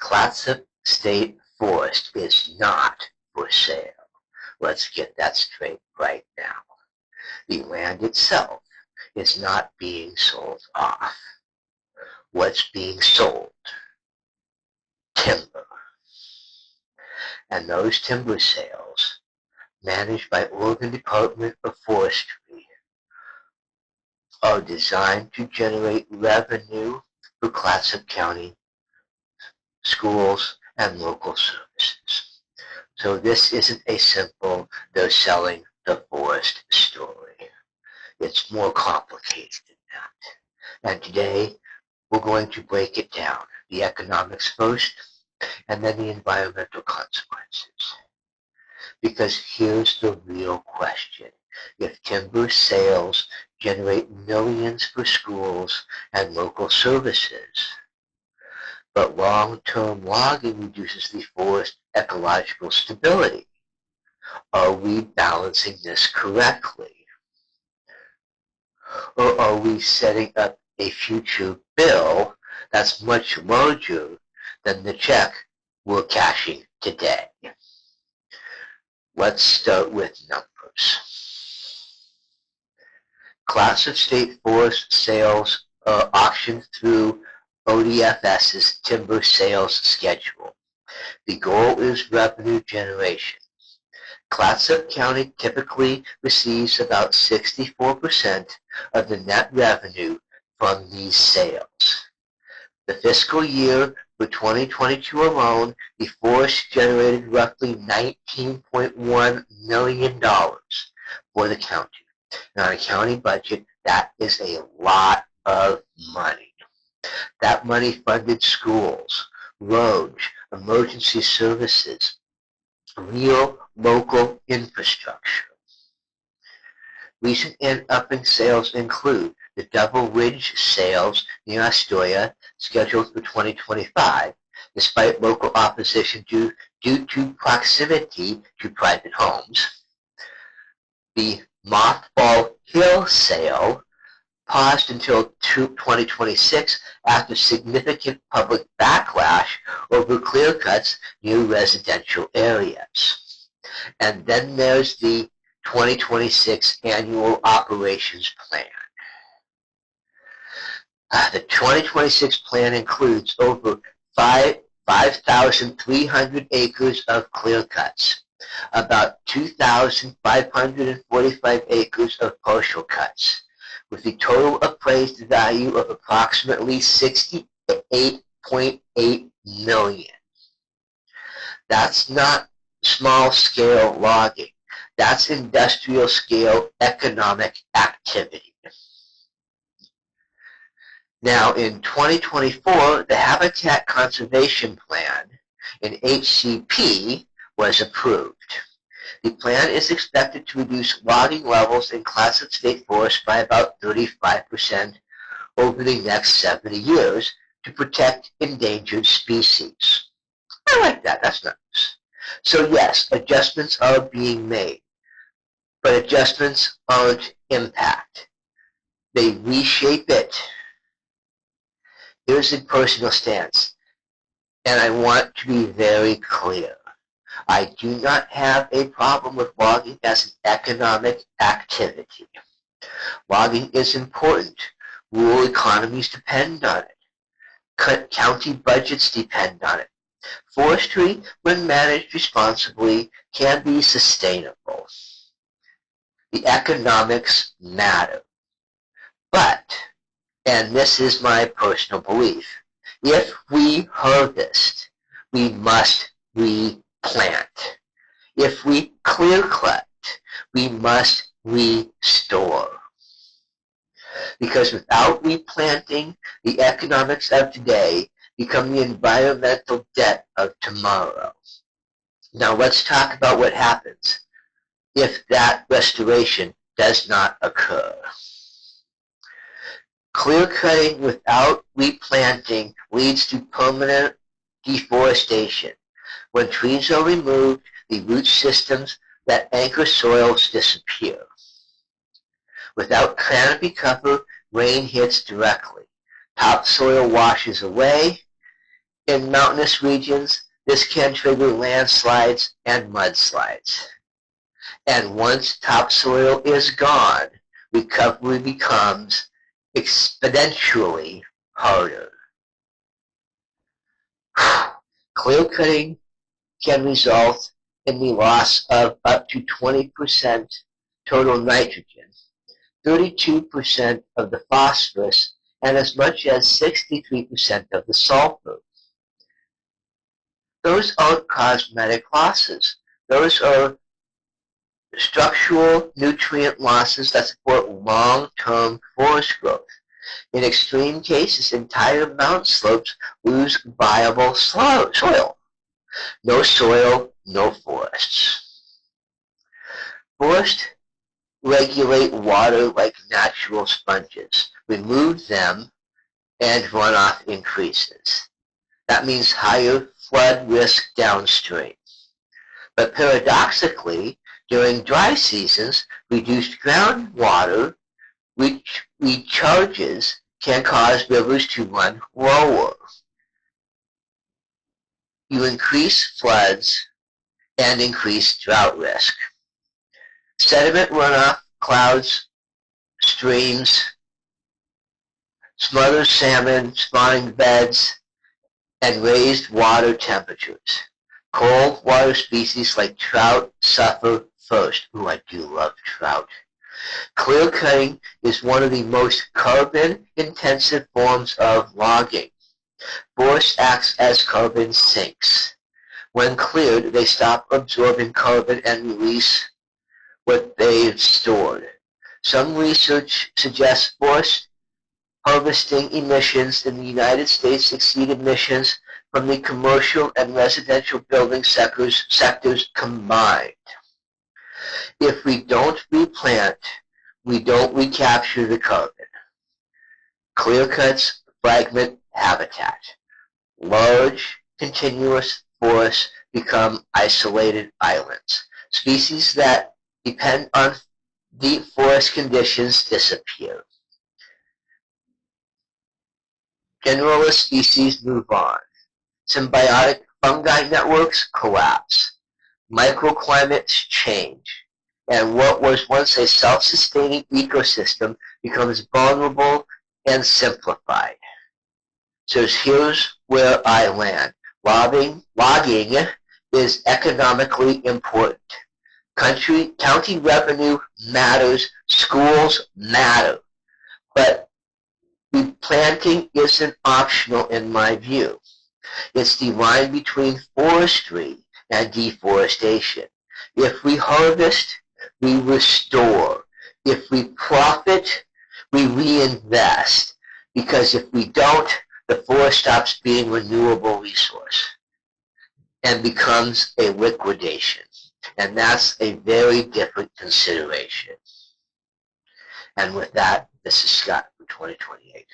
Clatsop State Forest is not for sale. Let's get that straight right now. The land itself is not being sold off. What's being sold? Timber. And those timber sales, managed by Oregon Department of Forestry, are designed to generate revenue for Clatsop County schools and local services. So this isn't a simple, they're selling the forest story. It's more complicated than that. And today, we're going to break it down. The economics first, and then the environmental consequences. Because here's the real question. If timber sales generate millions for schools and local services, but long-term logging reduces the forest ecological stability, are we balancing this correctly? Or are we setting up a future bill that's much larger than the check we're cashing today? Let's start with numbers. Clatsop State Forest sales are auctioned through ODFS's timber sales schedule. The goal is revenue generation. Clatsop County typically receives about 64% of the net revenue from these sales. The fiscal year for 2022 alone, the forest generated roughly $19.1 million for the county. And on a county budget, that is a lot of money. That money funded schools, roads, emergency services, real local infrastructure. Recent up-in sales include the Double Ridge sales near Astoria, scheduled for 2025, despite local opposition due to proximity to private homes. The Mothball Hill sale paused until 2026 after significant public backlash over clear cuts near residential areas. And then there's the 2026 annual operations plan. The 2026 plan includes over 5,300 acres of clear cuts, about 2,545 acres of partial cuts, with a total appraised value of approximately $68.8 million. That's not small-scale logging. That's industrial-scale economic activity. Now, in 2024, the Habitat Conservation Plan, in HCP, was approved. The plan is expected to reduce logging levels in Clatsop State Forest by about 35% over the next 70 years to protect endangered species. I like that. That's nice. So yes, adjustments are being made, but adjustments aren't impact. They reshape it. Here's a personal stance, and I want to be very clear. I do not have a problem with logging as an economic activity. Logging is important. Rural economies depend on it. County budgets depend on it. Forestry, when managed responsibly, can be sustainable. The economics matter. But, and this is my personal belief, if we harvest, we must replant. If we clear cut, we must restore. Because without replanting, the economics of today become the environmental debt of tomorrow. Now let's talk about what happens if that restoration does not occur. Clear cutting without replanting leads to permanent deforestation. When trees are removed, the root systems that anchor soils disappear. Without canopy cover, rain hits directly. Topsoil washes away, In mountainous regions, this can trigger landslides and mudslides. And once topsoil is gone, recovery becomes exponentially harder. Clearcutting can result in the loss of up to 20% total nitrogen, 32% of the phosphorus, and as much as 63% of the sulfur. Those aren't cosmetic losses. Those are structural nutrient losses that support long-term forest growth. In extreme cases, entire mountain slopes lose viable soil. No soil, no forests. Forests regulate water like natural sponges. Remove them and runoff increases. That means higher flood risk downstream. But paradoxically, during dry seasons, reduced groundwater recharges can cause rivers to run lower. You increase floods and increase drought risk. Sediment runoff clouds streams, smothers salmon spawning beds, and raised water temperatures. Cold water species like trout suffer first. Ooh, I do love trout. Clearcutting is one of the most carbon-intensive forms of logging. Forest acts as carbon sinks. When cleared, they stop absorbing carbon and release what they've stored. Some research suggests forest harvesting emissions in the United States exceed emissions from the commercial and residential building sectors combined. If we don't replant, we don't recapture the carbon. Clearcuts fragment habitat. Large, continuous forests become isolated islands. Species that depend on deep forest conditions disappear. Generalist species move on. Symbiotic fungi networks collapse. Microclimates change. And what was once a self-sustaining ecosystem becomes vulnerable and simplified. So here's where I land. Logging is economically important. County revenue matters. Schools matter. But replanting isn't optional in my view. It's the line between forestry and deforestation. If we harvest, we restore. If we profit, we reinvest. Because if we don't, the forest stops being a renewable resource and becomes a liquidation. And that's a very different consideration. And with that, this is Scott from 2028.